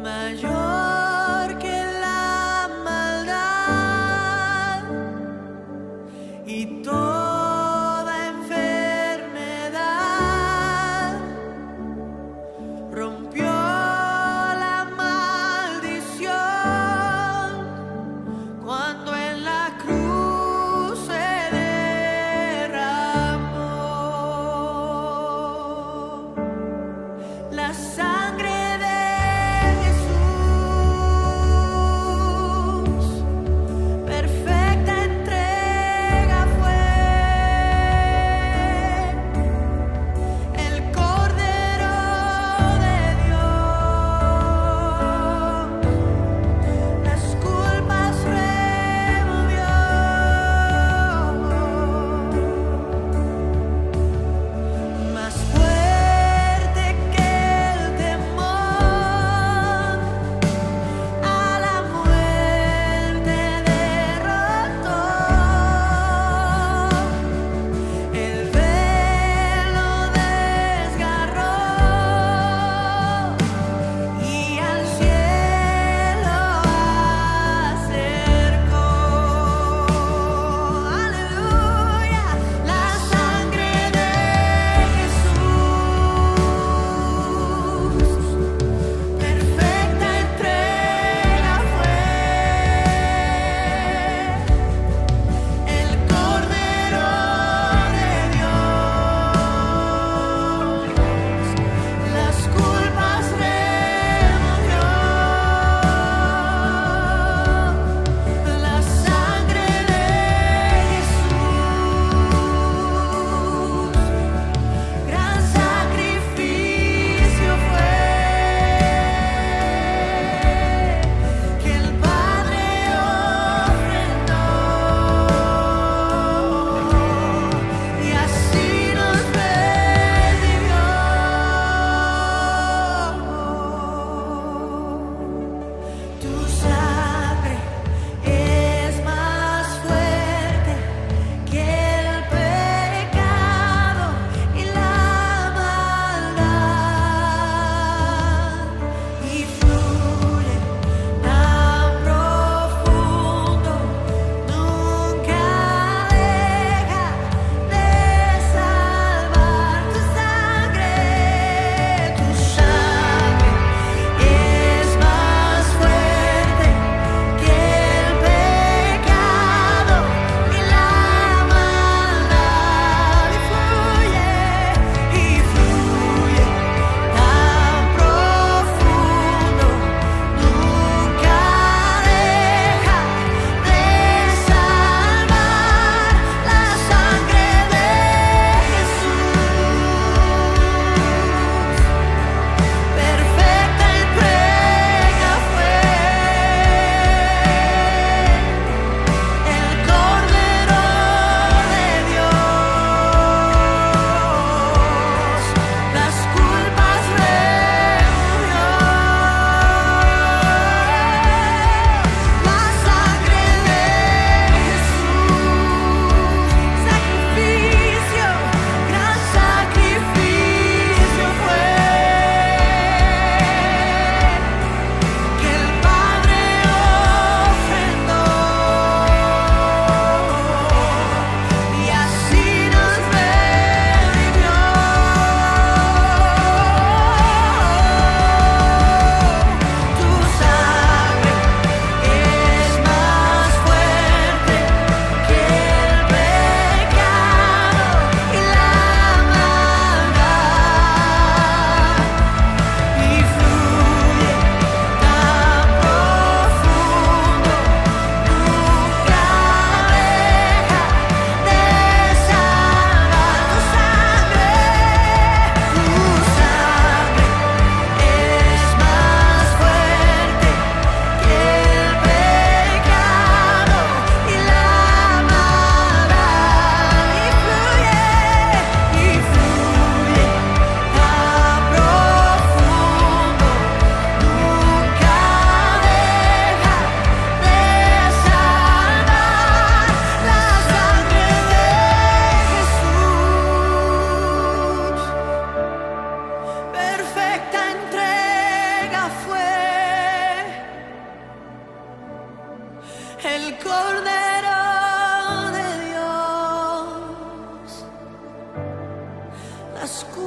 Mayor que la maldad.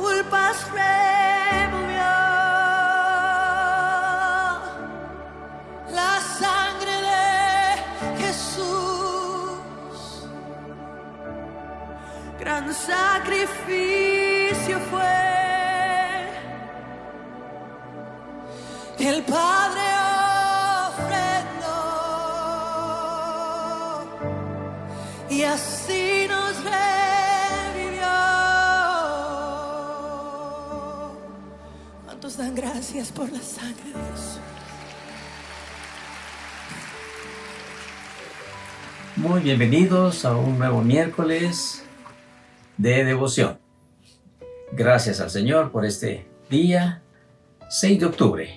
culpas removió. La sangre de Jesús, gran sacrificio fue. El Padre ofrendó y así nos revivió. ¿Cuántos dan gracias por la sangre de Jesús? Muy bienvenidos a un nuevo miércoles de devoción. Gracias al Señor por este día 6 de octubre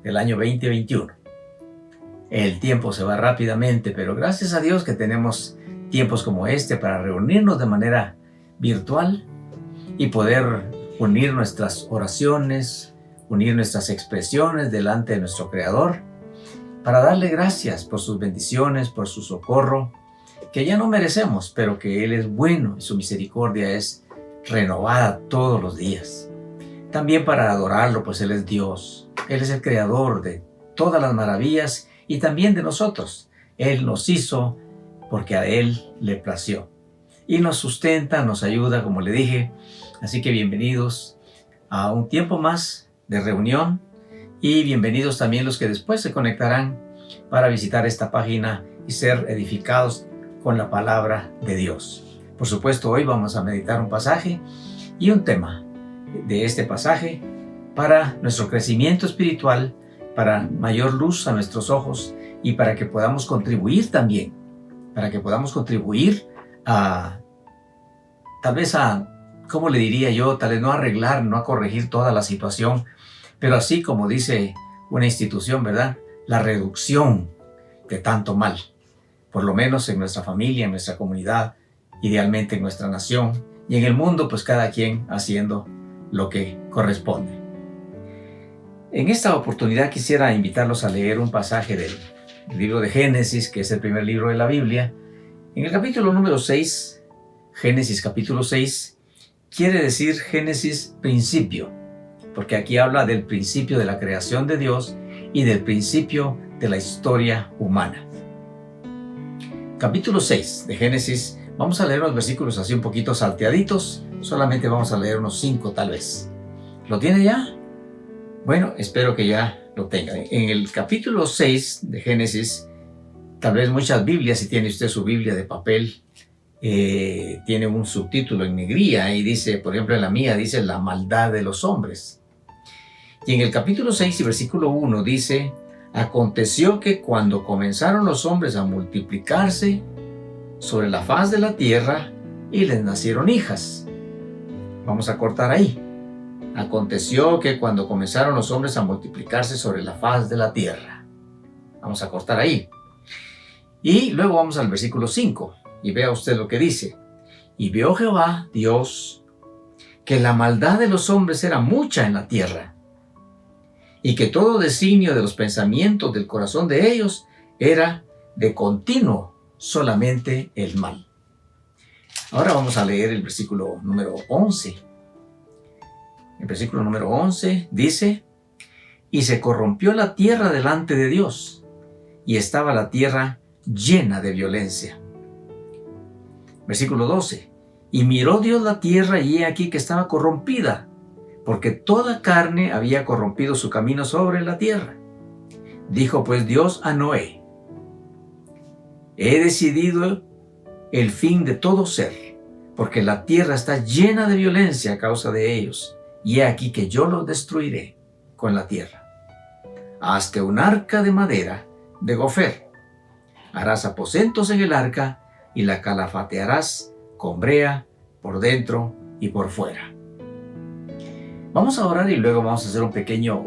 del año 2021. El tiempo se va rápidamente, pero gracias a Dios que tenemos tiempos como este para reunirnos de manera virtual y poder unir nuestras oraciones, unir nuestras expresiones delante de nuestro Creador para darle gracias por sus bendiciones, por su socorro, que ya no merecemos, pero que Él es bueno y su misericordia es renovada todos los días. También para adorarlo, pues Él es Dios. Él es el creador de todas las maravillas y también de nosotros. Él nos hizo porque a Él le plació. Y nos sustenta, nos ayuda, como le dije. Así que bienvenidos a un tiempo más de reunión. Y bienvenidos también los que después se conectarán para visitar esta página y ser edificados con la palabra de Dios. Por supuesto, hoy vamos a meditar un pasaje y un tema de este pasaje para nuestro crecimiento espiritual, para mayor luz a nuestros ojos y para que podamos contribuir también, para que podamos contribuir a, tal vez a, ¿cómo le diría yo? Tal vez no arreglar, no a corregir toda la situación, pero así como dice una institución, ¿verdad? La reducción de tanto mal, por lo menos en nuestra familia, en nuestra comunidad, idealmente en nuestra nación y en el mundo, pues cada quien haciendo lo que corresponde. En esta oportunidad quisiera invitarlos a leer un pasaje del libro de Génesis, que es el primer libro de la Biblia. En el capítulo número 6, Génesis capítulo 6, quiere decir Génesis principio, porque aquí habla del principio de la creación de Dios y del principio de la historia humana. Capítulo 6 de Génesis, vamos a leer unos versículos así un poquito salteaditos, solamente vamos a leer unos 5 tal vez. ¿Lo tiene ya? Bueno, espero que ya lo tengan. En el capítulo 6 de Génesis, tal vez muchas Biblias, si tiene usted su Biblia de papel, tiene un subtítulo en negrilla y dice, por ejemplo en la mía, dice la maldad de los hombres. Y en el capítulo 6 y versículo 1 dice, aconteció que cuando comenzaron los hombres a multiplicarse sobre la faz de la tierra y les nacieron hijas. Vamos a cortar ahí. Aconteció que cuando comenzaron los hombres a multiplicarse sobre la faz de la tierra. Vamos a cortar ahí. Y luego vamos al versículo 5 y vea usted lo que dice. Y vio Jehová, Dios, que la maldad de los hombres era mucha en la tierra, y que todo designio de los pensamientos del corazón de ellos era de continuo solamente el mal. Ahora vamos a leer el versículo número 11. El versículo número 11 dice, y se corrompió la tierra delante de Dios, y estaba la tierra llena de violencia. Versículo 12, y miró Dios la tierra, y he aquí que estaba corrompida, porque toda carne había corrompido su camino sobre la tierra. Dijo pues Dios a Noé, he decidido el fin de todo ser, porque la tierra está llena de violencia a causa de ellos, y he aquí que yo los destruiré con la tierra. Hazte un arca de madera de gofer. Harás aposentos en el arca y la calafatearás con brea por dentro y por fuera. Vamos a orar y luego vamos a hacer un pequeño,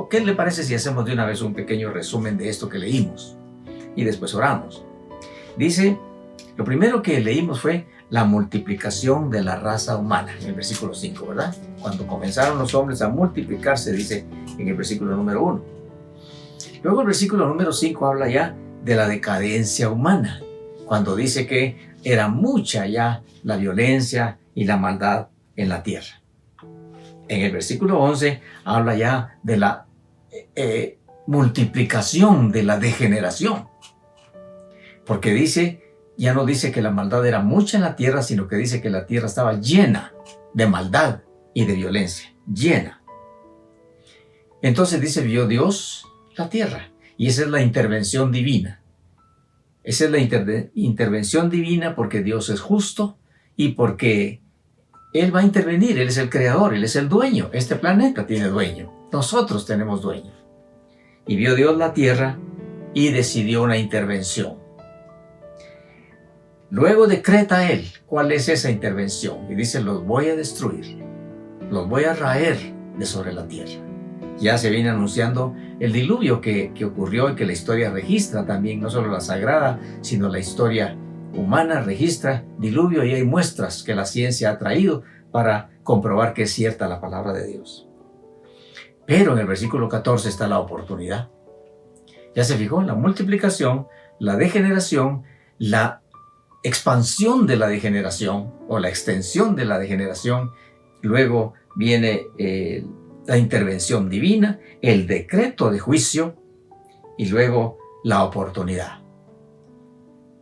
¿qué le parece si hacemos de una vez un pequeño resumen de esto que leímos? Y después oramos. Dice, lo primero que leímos fue la multiplicación de la raza humana, en el versículo 5, ¿verdad? Cuando comenzaron los hombres a multiplicarse, dice en el versículo número 1. Luego el versículo número 5 habla ya de la decadencia humana, cuando dice que era mucha ya la violencia y la maldad en la tierra. En el versículo 11 habla ya de la multiplicación, de la degeneración. Porque dice, ya no dice que la maldad era mucha en la tierra, sino que dice que la tierra estaba llena de maldad y de violencia. Llena. Entonces dice, vio Dios la tierra. Y esa es la intervención divina. Esa es la intervención divina porque Dios es justo y porque Él va a intervenir. Él es el creador, Él es el dueño. Este planeta tiene dueño. Nosotros tenemos dueño. Y vio Dios la tierra y decidió una intervención. Luego decreta Él cuál es esa intervención. Y dice, los voy a destruir. Los voy a raer de sobre la tierra. Ya se viene anunciando el diluvio que ocurrió y que la historia registra también, no solo la sagrada, sino la historia humana registra diluvio, y hay muestras que la ciencia ha traído para comprobar que es cierta la palabra de Dios. Pero en el versículo 14 está la oportunidad. Ya se fijó, la multiplicación, la degeneración, la expansión de la degeneración o la extensión de la degeneración. Luego viene la intervención divina, el decreto de juicio y luego la oportunidad.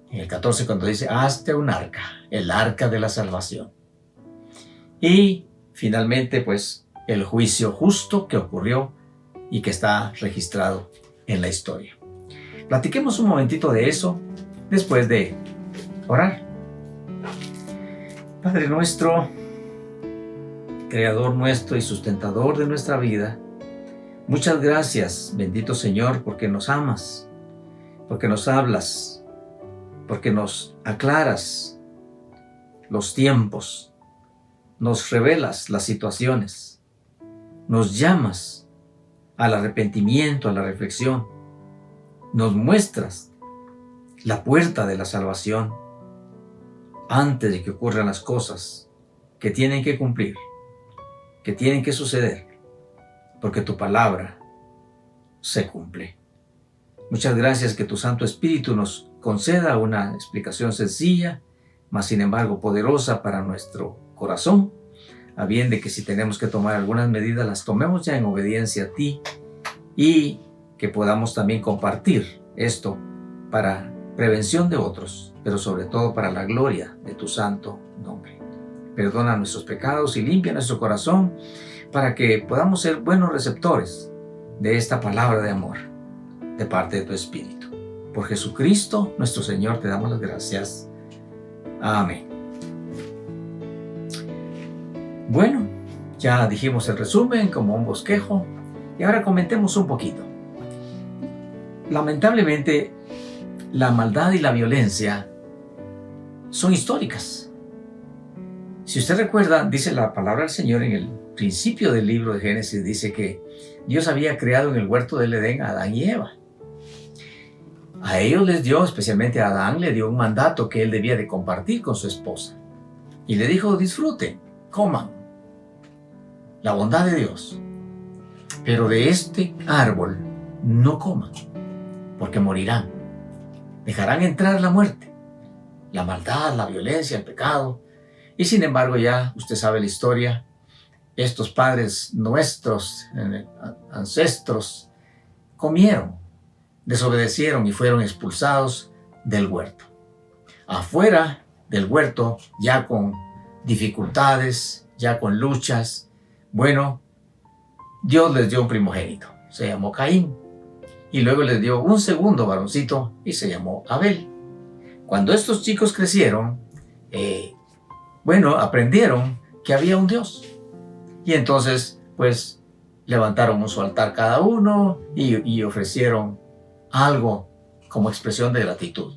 En el 14 cuando dice, hazte un arca, el arca de la salvación. Y finalmente pues el juicio justo que ocurrió y que está registrado en la historia. Platiquemos un momentito de eso después de orar. Padre nuestro, Creador nuestro y sustentador de nuestra vida, muchas gracias, bendito Señor, porque nos amas, porque nos hablas, porque nos aclaras los tiempos, nos revelas las situaciones, nos llamas al arrepentimiento, a la reflexión, nos muestras la puerta de la salvación antes de que ocurran las cosas que tienen que cumplir, que tienen que suceder, porque tu palabra se cumple. Muchas gracias que tu Santo Espíritu nos conceda una explicación sencilla, mas sin embargo poderosa para nuestro corazón, a bien de que si tenemos que tomar algunas medidas, las tomemos ya en obediencia a ti y que podamos también compartir esto para prevención de otros, pero sobre todo para la gloria de tu santo nombre. Perdona nuestros pecados y limpia nuestro corazón para que podamos ser buenos receptores de esta palabra de amor de parte de tu Espíritu. Por Jesucristo, nuestro Señor, te damos las gracias. Amén. Bueno, ya dijimos el resumen como un bosquejo y ahora comentemos un poquito. Lamentablemente, la maldad y la violencia son históricas. Si usted recuerda, dice la palabra del Señor en el principio del libro de Génesis, dice que Dios había creado en el huerto del Edén a Adán y Eva. A ellos les dio, especialmente a Adán, le dio un mandato que él debía de compartir con su esposa. Y le dijo, disfruten, coman la bondad de Dios, pero de este árbol no coman, porque morirán. Dejarán entrar la muerte, la maldad, la violencia, el pecado. Y sin embargo, ya usted sabe la historia, estos padres nuestros, ancestros, comieron, desobedecieron y fueron expulsados del huerto. Afuera del huerto, ya con dificultades, ya con luchas, bueno, Dios les dio un primogénito, se llamó Caín, y luego les dio un segundo varoncito y se llamó Abel. Cuando estos chicos crecieron, aprendieron que había un Dios. Y entonces, pues, levantaron su altar cada uno y ofrecieron algo como expresión de gratitud.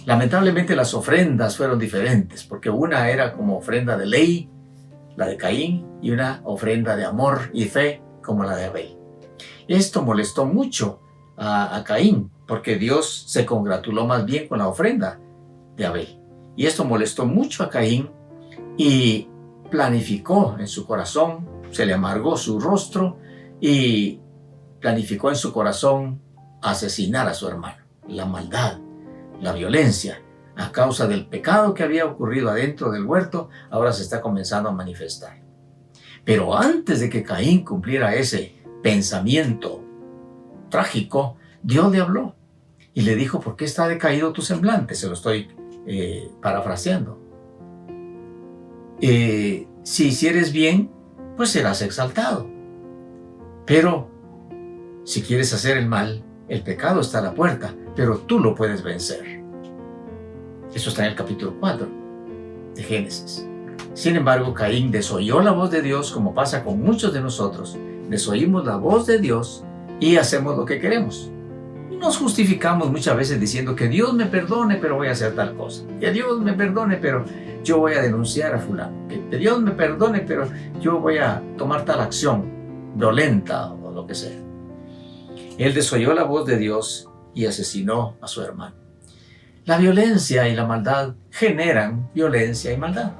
Lamentablemente las ofrendas fueron diferentes, porque una era como ofrenda de ley, la de Caín, y una ofrenda de amor y fe, como la de Abel. Esto molestó mucho a Caín, porque Dios se congratuló más bien con la ofrenda de Abel. Y esto molestó mucho a Caín y planificó en su corazón, se le amargó su rostro y planificó en su corazón asesinar a su hermano. La maldad, la violencia, a causa del pecado que había ocurrido adentro del huerto, ahora se está comenzando a manifestar. Pero antes de que Caín cumpliera ese pensamiento trágico, Dios le habló y le dijo: ¿por qué está decaído tu semblante? Se lo estoy parafraseando. Si hicieres bien, pues serás exaltado. Pero si quieres hacer el mal, el pecado está a la puerta, pero tú lo puedes vencer. Eso está en el capítulo 4 de Génesis. Sin embargo, Caín desoyó la voz de Dios, como pasa con muchos de nosotros. Desoímos la voz de Dios y hacemos lo que queremos. Nos justificamos muchas veces diciendo: que Dios me perdone, pero voy a hacer tal cosa. Que Dios me perdone, pero yo voy a denunciar a fulano. Que Dios me perdone, pero yo voy a tomar tal acción violenta o lo que sea. Él desoyó la voz de Dios y asesinó a su hermano. La violencia y la maldad generan violencia y maldad.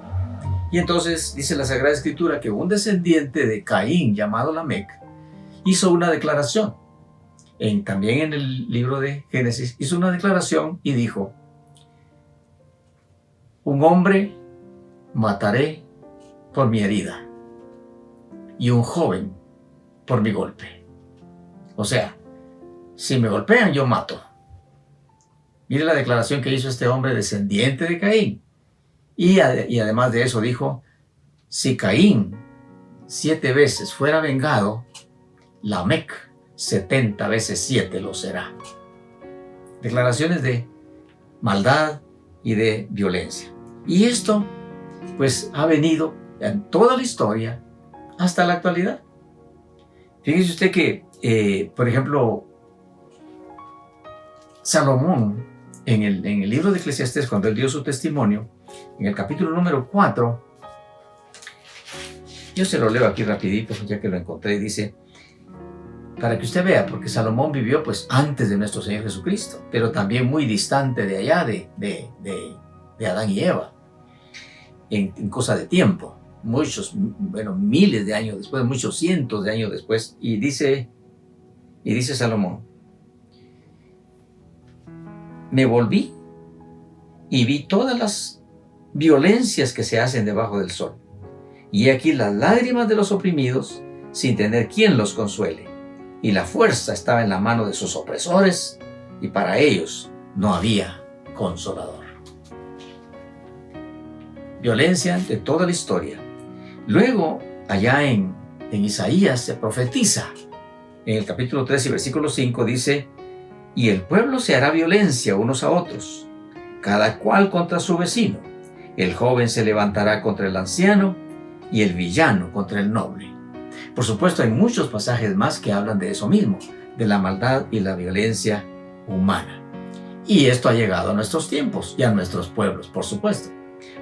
Y entonces dice la Sagrada Escritura que un descendiente de Caín llamado Lamec hizo una declaración. También en el libro de Génesis hizo una declaración y dijo: un hombre mataré por mi herida y un joven por mi golpe. O sea, si me golpean, yo mato. Mire la declaración que hizo este hombre descendiente de Caín. Y además de eso dijo: si Caín 7 veces fuera vengado, Lamec 70 veces 7 lo será. Declaraciones de maldad y de violencia. Y esto pues ha venido en toda la historia hasta la actualidad. Fíjese usted que, por ejemplo, Salomón, en el libro de Eclesiastés, cuando él dio su testimonio, en el capítulo número 4, yo se lo leo aquí rapidito, ya que lo encontré, dice, para que usted vea, porque Salomón vivió pues antes de nuestro Señor Jesucristo, pero también muy distante de allá, de Adán y Eva, en cosa de tiempo, miles de años después, muchos cientos de años después, y dice Salomón: me volví y vi todas las violencias que se hacen debajo del sol, y aquí las lágrimas de los oprimidos, sin tener quien los consuele, y la fuerza estaba en la mano de sus opresores, y para ellos no había consolador. Violencia de toda la historia. Luego, allá en Isaías se profetiza, en el capítulo 13, versículo 5, dice: y el pueblo se hará violencia unos a otros, cada cual contra su vecino. El joven se levantará contra el anciano, y el villano contra el noble. Por supuesto, hay muchos pasajes más que hablan de eso mismo, de la maldad y la violencia humana. Y esto ha llegado a nuestros tiempos y a nuestros pueblos, por supuesto.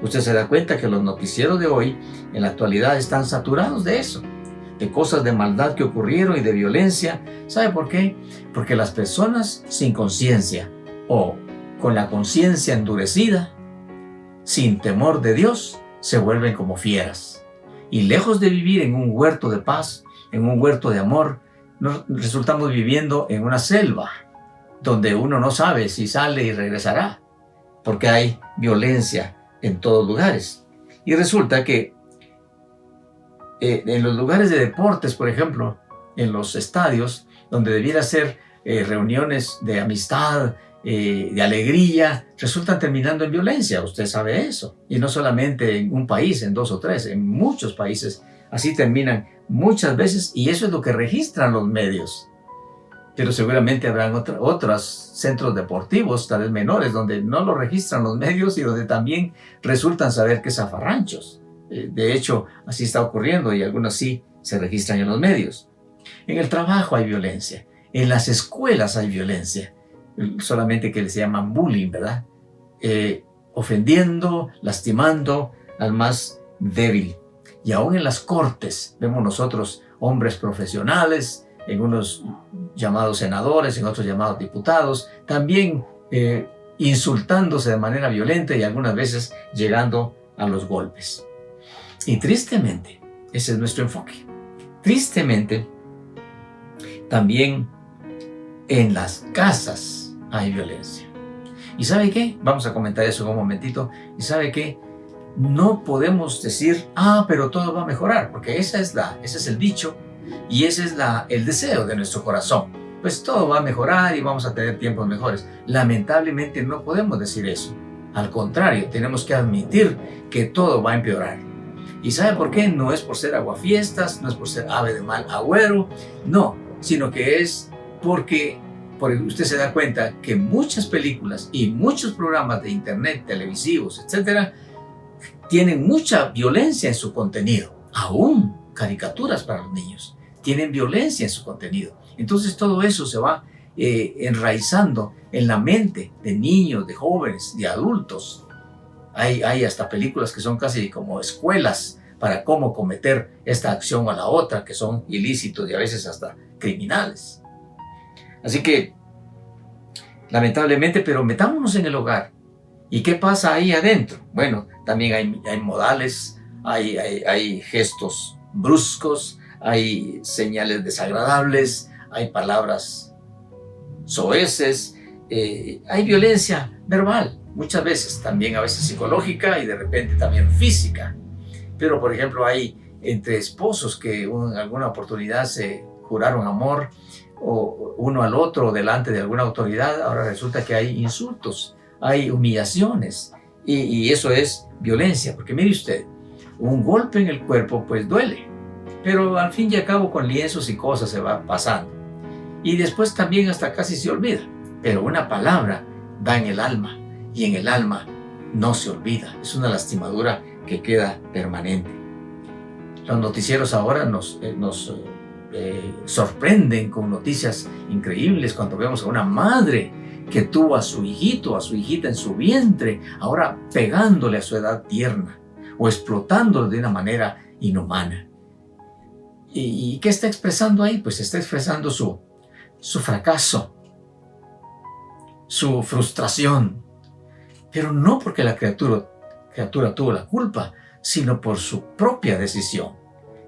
Usted se da cuenta que los noticieros de hoy, en la actualidad, están saturados de eso, de cosas de maldad que ocurrieron y de violencia. ¿Sabe por qué? Porque las personas sin conciencia o con la conciencia endurecida, sin temor de Dios, se vuelven como fieras. Y lejos de vivir en un huerto de paz, en un huerto de amor, nos resultamos viviendo en una selva, donde uno no sabe si sale y regresará, porque hay violencia en todos lugares. Y resulta que en los lugares de deportes, por ejemplo, en los estadios, donde debiera ser reuniones de amistad, de alegría, resultan terminando en violencia. Usted sabe eso. Y no solamente en un país, en 2 o 3, en muchos países así terminan muchas veces, y eso es lo que registran los medios. Pero seguramente habrán otros centros deportivos, tal vez menores, donde no lo registran los medios y donde también resultan saber que es zafarranchos. De hecho, así está ocurriendo, y algunos sí se registran en los medios. En el trabajo hay violencia, en las escuelas hay violencia, solamente que se llaman bullying, ¿verdad? Ofendiendo, lastimando al más débil. Y aún en las cortes vemos nosotros hombres profesionales, en unos llamados senadores, en otros llamados diputados, también insultándose de manera violenta y algunas veces llegando a los golpes. Y tristemente, ese es nuestro enfoque. Tristemente, también en las casas hay violencia. ¿Y sabe qué? Vamos a comentar eso en un momentito. ¿Y sabe qué? no podemos decir, pero todo va a mejorar, porque ese es el dicho y ese es el deseo de nuestro corazón. Pues todo va a mejorar y vamos a tener tiempos mejores. Lamentablemente no podemos decir eso. Al contrario, tenemos que admitir que todo va a empeorar. ¿Y sabe por qué? No es por ser aguafiestas, no es por ser ave de mal agüero, no, sino que es porque usted se da cuenta que muchas películas y muchos programas de internet, televisivos, etcétera, tienen mucha violencia en su contenido. Aún caricaturas para los niños tienen violencia en su contenido. Entonces todo eso se va enraizando en la mente de niños, de jóvenes, de adultos. Hay hasta películas que son casi como escuelas para cómo cometer esta acción o la otra, que son ilícitos y a veces hasta criminales. Así que, lamentablemente, pero metámonos en el hogar. ¿Y qué pasa ahí adentro? Bueno, también hay modales, hay gestos bruscos, hay señales desagradables, hay palabras soeces, hay violencia verbal, muchas veces, también a veces psicológica y de repente también física. Pero, por ejemplo, hay entre esposos que en alguna oportunidad se juraron amor o uno al otro delante de alguna autoridad, ahora resulta que hay insultos, hay humillaciones y eso es violencia, porque mire usted, un golpe en el cuerpo pues duele, pero al fin y al cabo con lienzos y cosas se va pasando y después también hasta casi se olvida, pero una palabra da en el alma y en el alma no se olvida, es una lastimadura que queda permanente. Los noticieros ahora nos sorprenden con noticias increíbles cuando vemos a una madre que tuvo a su hijito, a su hijita en su vientre, ahora pegándole a su edad tierna o explotándolo de una manera inhumana. ¿Y qué está expresando ahí? Pues está expresando su fracaso, su frustración, pero no porque la criatura tuvo la culpa, sino por su propia decisión.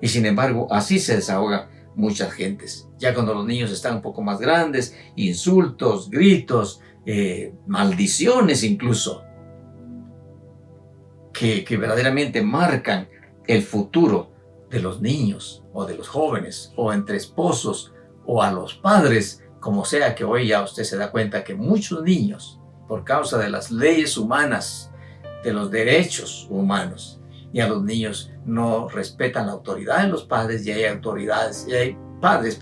Y sin embargo, así se desahoga muchas gentes. Ya cuando los niños están un poco más grandes, insultos, gritos, maldiciones incluso, que verdaderamente marcan el futuro de los niños o de los jóvenes o entre esposos o a los padres, como sea que hoy ya usted se da cuenta que muchos niños, por causa de las leyes humanas, de los derechos humanos, y a los niños no respetan la autoridad de los padres y hay padres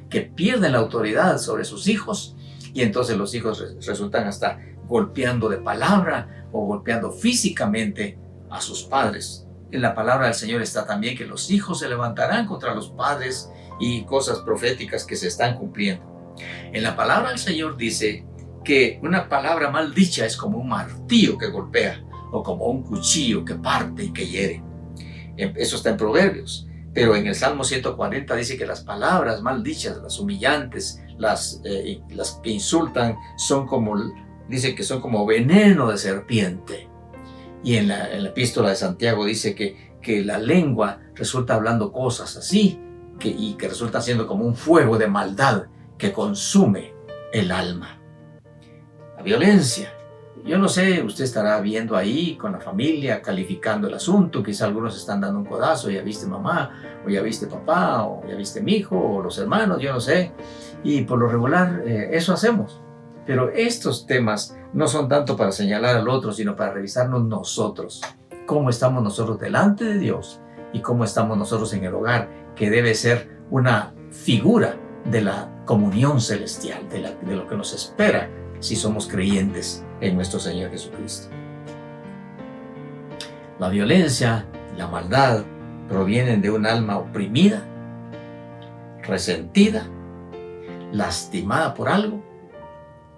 que pierden la autoridad sobre sus hijos y entonces los hijos resultan hasta golpeando de palabra o golpeando físicamente a sus padres. En la palabra del Señor está también que los hijos se levantarán contra los padres y cosas proféticas que se están cumpliendo. En la palabra del Señor dice que una palabra mal dicha es como un martillo que golpea o como un cuchillo que parte y que hiere. Eso está en Proverbios. Pero en el Salmo 140 dice que las palabras mal dichas, las humillantes, las que insultan, dice que son como veneno de serpiente. Y en la epístola de Santiago dice que la lengua resulta hablando cosas así, y que resulta siendo como un fuego de maldad que consume el alma. La violencia. Yo no sé, usted estará viendo ahí con la familia, calificando el asunto, quizá algunos están dando un codazo, ya viste mamá, o ya viste papá, o ya viste mi hijo, o los hermanos, yo no sé, y por lo regular eso hacemos. Pero estos temas no son tanto para señalar al otro, sino para revisarnos nosotros, cómo estamos nosotros delante de Dios y cómo estamos nosotros en el hogar, que debe ser una figura de la comunión celestial, de lo que nos espera si somos creyentes en nuestro Señor Jesucristo. La violencia, la maldad provienen de un alma oprimida, resentida, lastimada por algo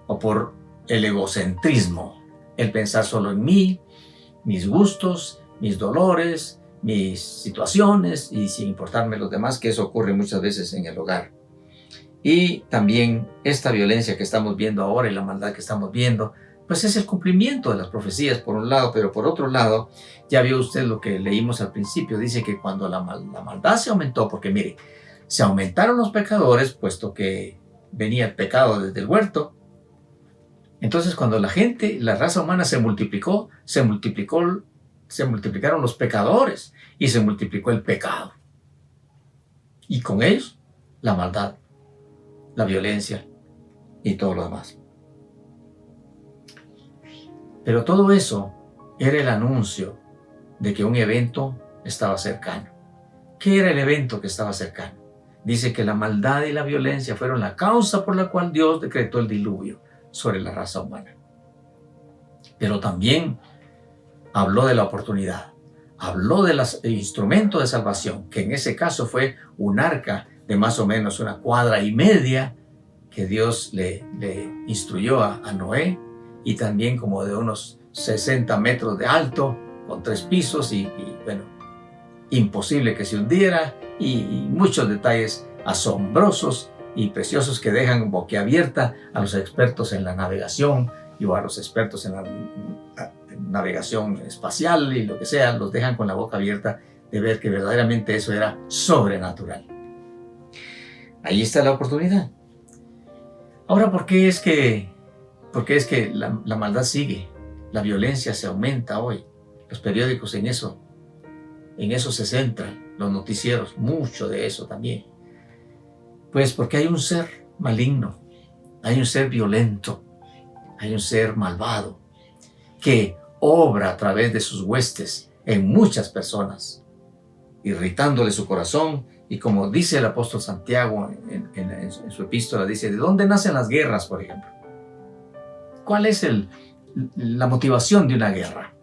o por el egocentrismo, el pensar solo en mí, mis gustos, mis dolores, mis situaciones y sin importarme los demás, que eso ocurre muchas veces en el hogar. Y también esta violencia que estamos viendo ahora y la maldad que estamos viendo, pues es el cumplimiento de las profecías por un lado, pero por otro lado, ya vio usted lo que leímos al principio, dice que cuando la maldad se aumentó, porque mire, se aumentaron los pecadores, puesto que venía el pecado desde el huerto. Entonces cuando la raza humana se multiplicó se multiplicaron los pecadores y se multiplicó el pecado. Y con ellos, la maldad, la violencia y todo lo demás. Pero todo eso era el anuncio de que un evento estaba cercano. ¿Qué era el evento que estaba cercano? Dice que la maldad y la violencia fueron la causa por la cual Dios decretó el diluvio sobre la raza humana. Pero también habló de la oportunidad, habló del instrumento de salvación, que en ese caso fue un arca de más o menos 1,5 cuadras que Dios le instruyó a Noé, y también como de unos 60 metros de alto, con 3 pisos y bueno, imposible que se hundiera, y muchos detalles asombrosos y preciosos que dejan boquiabierta a los expertos en la navegación y a los expertos en la navegación espacial y lo que sea, los dejan con la boca abierta de ver que verdaderamente eso era sobrenatural. Ahí está la oportunidad. Ahora, ¿por qué es que la maldad sigue? La violencia se aumenta hoy. Los periódicos en eso se centran, los noticieros, mucho de eso también. Pues porque hay un ser maligno, hay un ser violento, hay un ser malvado que obra a través de sus huestes en muchas personas, irritándole su corazón. Y como dice el apóstol Santiago en su epístola, dice, ¿de dónde nacen las guerras, por ejemplo? ¿Cuál es la motivación de una guerra?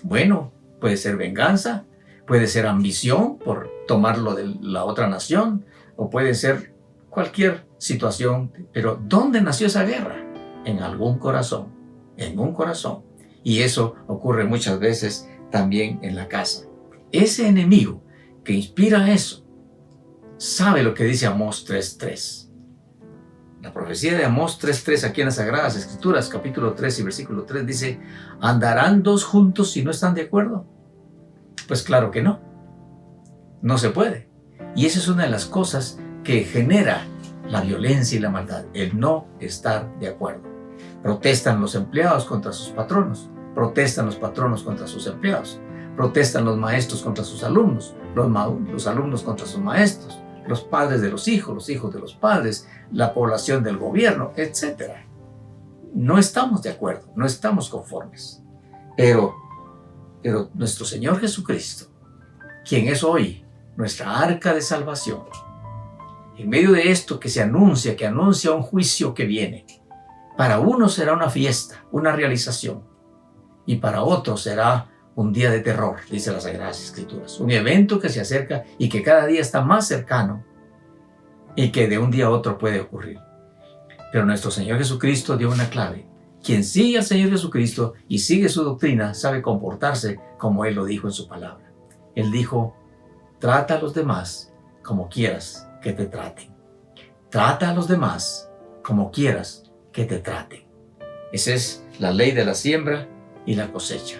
Bueno, puede ser venganza, puede ser ambición por tomarlo de la otra nación, o puede ser cualquier situación. Pero ¿dónde nació esa guerra? En algún corazón, en un corazón. Y eso ocurre muchas veces también en la casa. Ese enemigo que inspira eso, sabe lo que dice Amós 3:3. La profecía de Amós 3:3 aquí en las Sagradas Escrituras, capítulo 3 y versículo 3 dice, ¿andarán dos juntos si no están de acuerdo? Pues claro que no. No se puede. Y esa es una de las cosas que genera la violencia y la maldad, el no estar de acuerdo. Protestan los empleados contra sus patronos, protestan los patronos contra sus empleados, protestan los maestros contra sus alumnos, los alumnos contra sus maestros, los padres de los hijos de los padres, la población del gobierno, etc. No estamos de acuerdo, no estamos conformes. Pero nuestro Señor Jesucristo, quien es hoy nuestra arca de salvación, en medio de esto que anuncia un juicio que viene, para unos será una fiesta, una realización, y para otros será un día de terror, dice las Sagradas Escrituras. Un evento que se acerca y que cada día está más cercano y que de un día a otro puede ocurrir. Pero nuestro Señor Jesucristo dio una clave. Quien sigue al Señor Jesucristo y sigue su doctrina sabe comportarse como Él lo dijo en su palabra. Él dijo, trata a los demás como quieras que te traten. Trata a los demás como quieras que te traten. Esa es la ley de la siembra y la cosecha.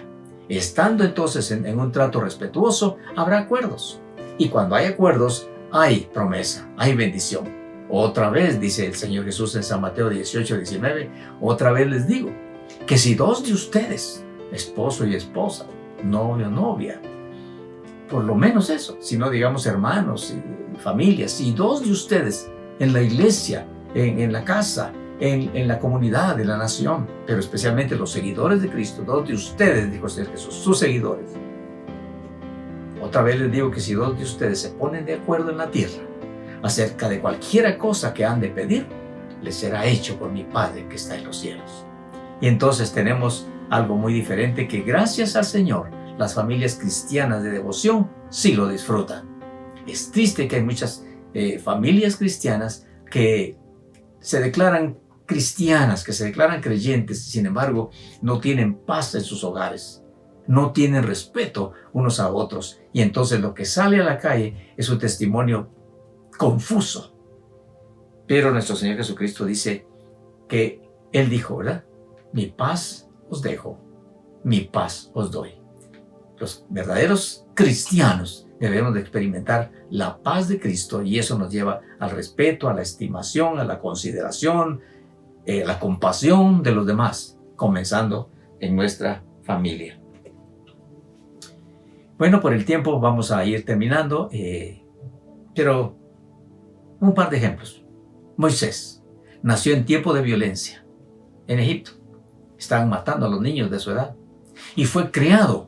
Estando entonces en un trato respetuoso, habrá acuerdos. Y cuando hay acuerdos, hay promesa, hay bendición. Otra vez, dice el Señor Jesús en San Mateo 18:19, otra vez les digo, que si dos de ustedes, esposo y esposa, novio, novia, por lo menos eso, si no digamos hermanos y familias, si dos de ustedes en la iglesia, en la casa, en la comunidad, en la nación, pero especialmente los seguidores de Cristo, dos de ustedes, dijo el Señor Jesús, sus seguidores. Otra vez les digo que si dos de ustedes se ponen de acuerdo en la tierra acerca de cualquier cosa que han de pedir, les será hecho por mi Padre que está en los cielos. Y entonces tenemos algo muy diferente que gracias al Señor, las familias cristianas de devoción sí lo disfrutan. Es triste que hay muchas familias cristianas que se declaran cristianas, que se declaran creyentes, sin embargo, no tienen paz en sus hogares, no tienen respeto unos a otros, y entonces lo que sale a la calle es un testimonio confuso. Pero nuestro Señor Jesucristo dice que Él dijo, ¿verdad? Mi paz os dejo, mi paz os doy. Los verdaderos cristianos debemos de experimentar la paz de Cristo, y eso nos lleva al respeto, a la estimación, a la consideración, la compasión de los demás, comenzando en nuestra familia. Bueno, por el tiempo vamos a ir terminando, pero un par de ejemplos. Moisés nació en tiempo de violencia en Egipto. Estaban matando a los niños de su edad. Y fue criado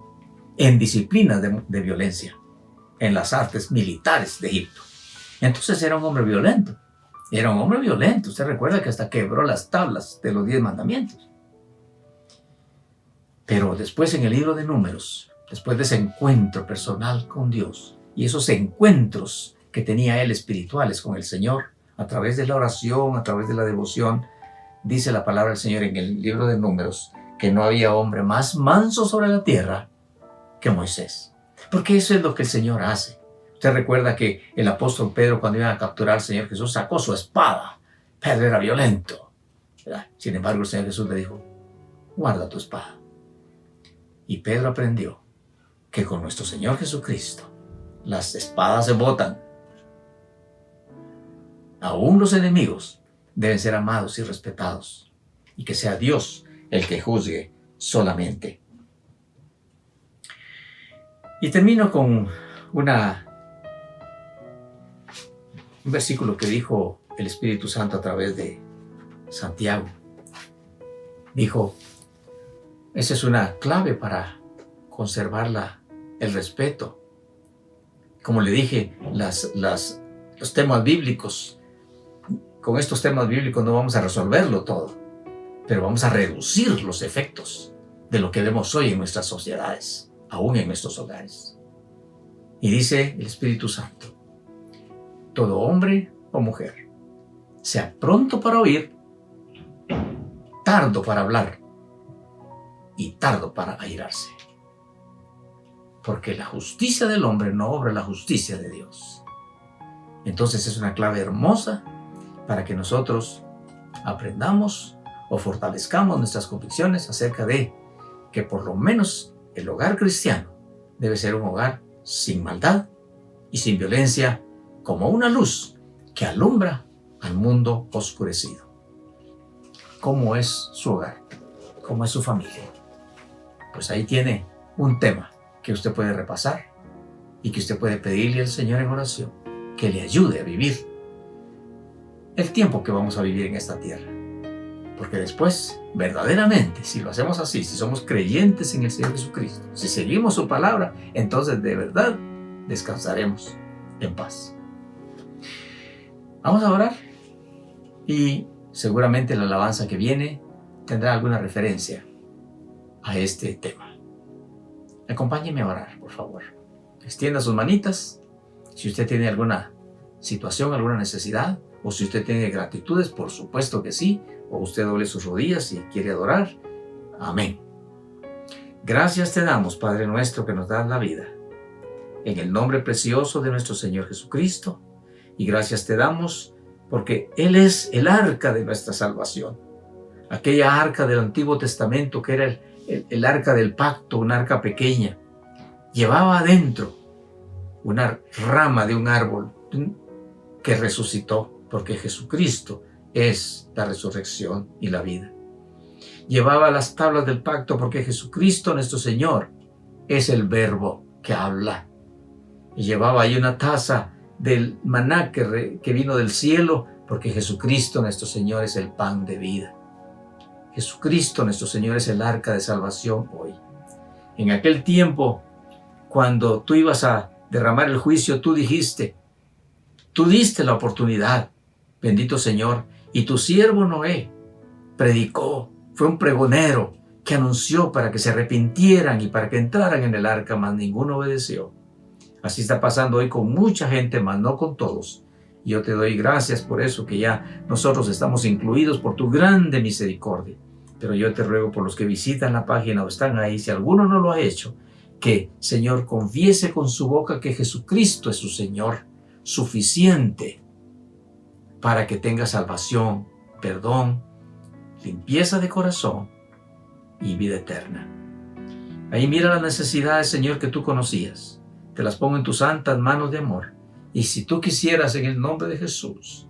en disciplina de violencia, en las artes militares de Egipto. Entonces era un hombre violento. Era un hombre violento. Usted recuerda que hasta quebró las tablas de los 10 mandamientos. Pero después en el libro de Números, después de ese encuentro personal con Dios y esos encuentros que tenía él espirituales con el Señor, a través de la oración, a través de la devoción, dice la palabra del Señor en el libro de Números que no había hombre más manso sobre la tierra que Moisés. Porque eso es lo que el Señor hace. Usted recuerda que el apóstol Pedro, cuando iba a capturar al Señor Jesús, sacó su espada. Pedro era violento, ¿verdad? Sin embargo, el Señor Jesús le dijo, guarda tu espada. Y Pedro aprendió que con nuestro Señor Jesucristo las espadas se botan. Aún los enemigos deben ser amados y respetados, y que sea Dios el que juzgue solamente. Y termino con un versículo que dijo el Espíritu Santo a través de Santiago. Dijo, esa es una clave para conservar el respeto. Como le dije, los temas bíblicos, con estos temas bíblicos no vamos a resolverlo todo, pero vamos a reducir los efectos de lo que vemos hoy en nuestras sociedades, aún en nuestros hogares. Y dice el Espíritu Santo, todo hombre o mujer, sea pronto para oír, tardo para hablar y tardo para airarse. Porque la justicia del hombre no obra la justicia de Dios. Entonces es una clave hermosa para que nosotros aprendamos o fortalezcamos nuestras convicciones acerca de que por lo menos el hogar cristiano debe ser un hogar sin maldad y sin violencia, como una luz que alumbra al mundo oscurecido. ¿Cómo es su hogar? ¿Cómo es su familia? Pues ahí tiene un tema que usted puede repasar y que usted puede pedirle al Señor en oración que le ayude a vivir el tiempo que vamos a vivir en esta tierra. Porque después, verdaderamente, si lo hacemos así, si somos creyentes en el Señor Jesucristo, si seguimos su palabra, entonces de verdad descansaremos en paz. Vamos a orar y seguramente la alabanza que viene tendrá alguna referencia a este tema. Acompáñeme a orar, por favor. Extienda sus manitas. Si usted tiene alguna situación, alguna necesidad, o si usted tiene gratitudes, por supuesto que sí, o usted doble sus rodillas y quiere adorar. Amén. Gracias te damos, Padre nuestro, que nos das la vida, en el nombre precioso de nuestro Señor Jesucristo, y gracias te damos porque Él es el arca de nuestra salvación, aquella arca del Antiguo Testamento que era el arca del pacto, una arca pequeña, llevaba adentro una rama de un árbol que resucitó, porque Jesucristo es la resurrección y la vida. Llevaba las tablas del pacto porque Jesucristo nuestro Señor es el verbo que habla. Y llevaba ahí una taza del maná que vino del cielo porque Jesucristo nuestro Señor es el pan de vida. Jesucristo nuestro Señor es el arca de salvación hoy. En aquel tiempo, cuando tú ibas a derramar el juicio, tú diste la oportunidad, bendito Señor, y tu siervo Noé predicó, fue un pregonero que anunció para que se arrepintieran y para que entraran en el arca, mas ninguno obedeció. Así está pasando hoy con mucha gente, mas no con todos. Y yo te doy gracias por eso, que ya nosotros estamos incluidos por tu grande misericordia. Pero yo te ruego por los que visitan la página o están ahí, si alguno no lo ha hecho, que, Señor, confiese con su boca que Jesucristo es su Señor, suficiente para que tenga salvación, perdón, limpieza de corazón y vida eterna. Ahí mira las necesidades, Señor, que tú conocías. Te las pongo en tus santas manos de amor. Y si tú quisieras, en el nombre de Jesús,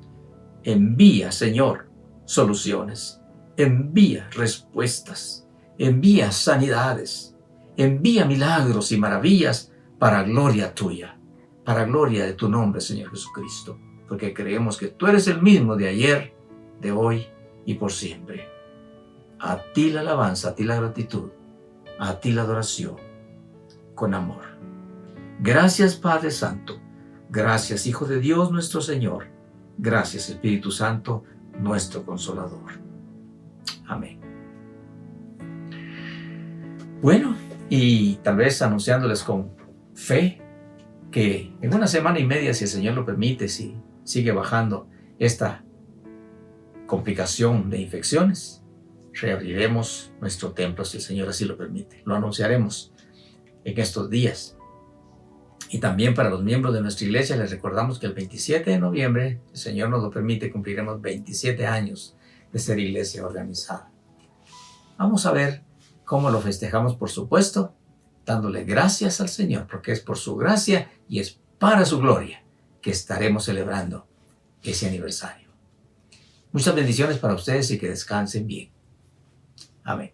envía, Señor, soluciones, envía respuestas, envía sanidades, envía milagros y maravillas para gloria tuya, para gloria de tu nombre, Señor Jesucristo, porque creemos que tú eres el mismo de ayer, de hoy y por siempre. A ti la alabanza, a ti la gratitud, a ti la adoración, con amor. Gracias, Padre Santo. Gracias, Hijo de Dios nuestro Señor. Gracias, Espíritu Santo, nuestro Consolador. Amén. Bueno, y tal vez anunciándoles con fe que en una semana y media, si el Señor lo permite, si sigue bajando esta complicación de infecciones, reabriremos nuestro templo si el Señor así lo permite. Lo anunciaremos en estos días. Y también para los miembros de nuestra iglesia les recordamos que el 27 de noviembre, si el Señor nos lo permite, cumpliremos 27 años de ser iglesia organizada. Vamos a ver cómo lo festejamos, por supuesto, dándole gracias al Señor, porque es por su gracia y es para su gloria que estaremos celebrando ese aniversario. Muchas bendiciones para ustedes y que descansen bien. Amén.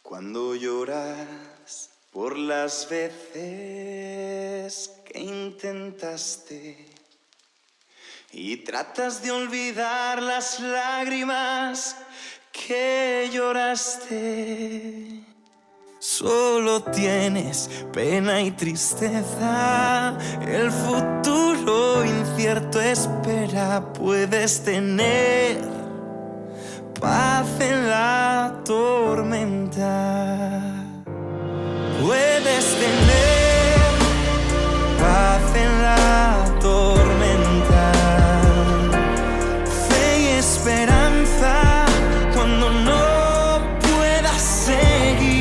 Cuando lloras por las veces que intentaste y tratas de olvidar las lágrimas que lloraste, solo tienes pena y tristeza, el futuro incierto espera. Puedes tener paz en la tormenta. Puedes tener paz en la tormenta. Fe y esperanza cuando no puedas seguir.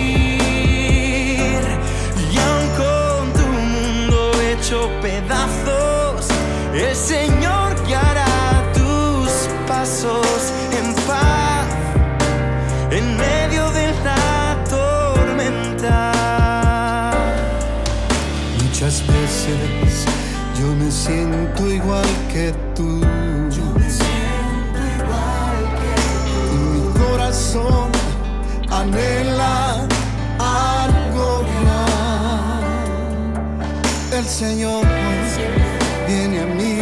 Y aun con tu mundo hecho pedazos, el Señor guiará tus pasos en paz en medio de la tormenta. Muchas veces yo me siento igual que tú. Y mi corazón anhela algo más. El Señor viene a mí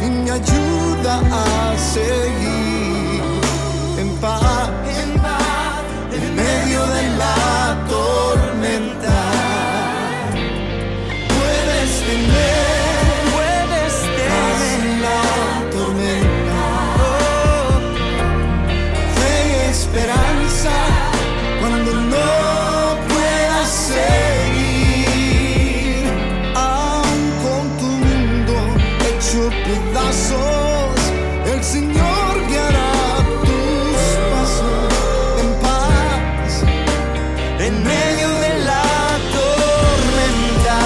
y me ayuda a seguir en paz en medio de la tormenta. Puedes tener paz en la tormenta. Fe y esperanza cuando no puedas seguir. Aun con tu mundo hecho pedazos, el Señor guiará tus pasos en paz en medio de la tormenta.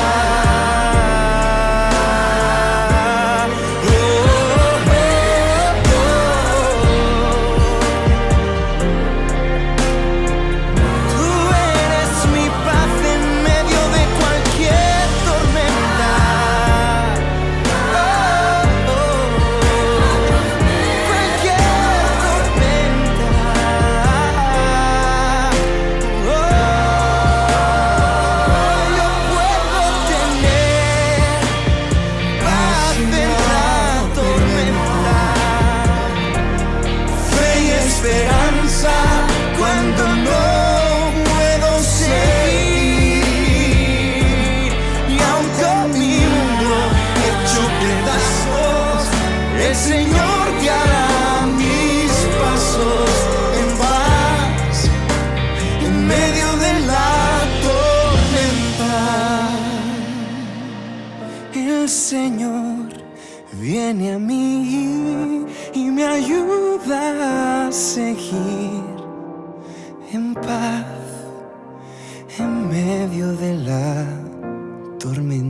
Tú eres mi paz en medio de cualquier tormenta. Cualquier tormenta. Yo puedo tener paz en la tormenta. Fe y esperanza cuando no puedo seguir. Y aun con mi mundo hecho pedazos, el Señor guiará mis pasos en paz en medio de la tormenta. El Señor viene a mí y me ayuda a seguir en paz en medio de la tormenta.